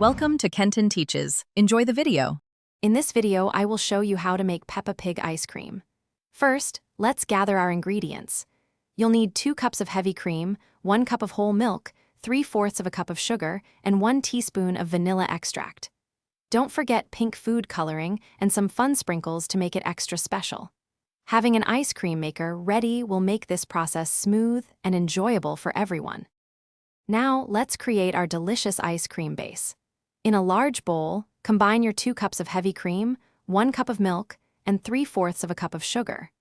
Welcome to Kenton Teaches. Enjoy the video. In this video, I will show you how to make Peppa Pig ice cream. First, let's gather our ingredients. You'll need 2 cups of heavy cream, 1 cup of whole milk, 3/4 of a cup of sugar, and 1 teaspoon of vanilla extract. Don't forget pink food coloring and some fun sprinkles to make it extra special. Having an ice cream maker ready will make this process smooth and enjoyable for everyone. Now, let's create our delicious ice cream base. In a large bowl, combine your 2 cups of heavy cream, 1 cup of milk, and 3/4 of a cup of sugar.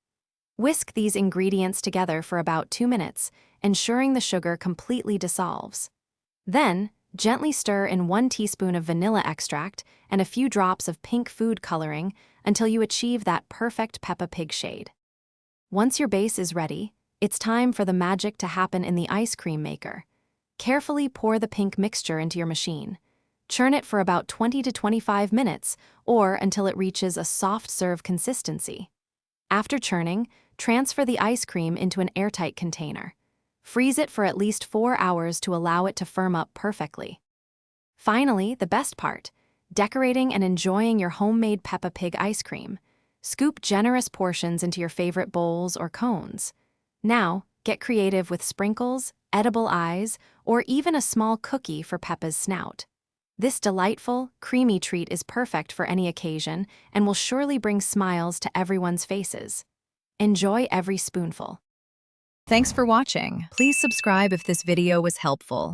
Whisk these ingredients together for about 2 minutes, ensuring the sugar completely dissolves. Then, gently stir in 1 teaspoon of vanilla extract and a few drops of pink food coloring until you achieve that perfect Peppa Pig shade. Once your base is ready, it's time for the magic to happen in the ice cream maker. Carefully pour the pink mixture into your machine. Churn it for about 20 to 25 minutes, or until it reaches a soft serve consistency. After churning, transfer the ice cream into an airtight container. Freeze it for at least 4 hours to allow it to firm up perfectly. Finally, the best part, decorating and enjoying your homemade Peppa Pig ice cream. Scoop generous portions into your favorite bowls or cones. Now, get creative with sprinkles, edible eyes, or even a small cookie for Peppa's snout. This delightful, creamy treat is perfect for any occasion and will surely bring smiles to everyone's faces. Enjoy every spoonful. Thanks for watching. Please subscribe if this video was helpful.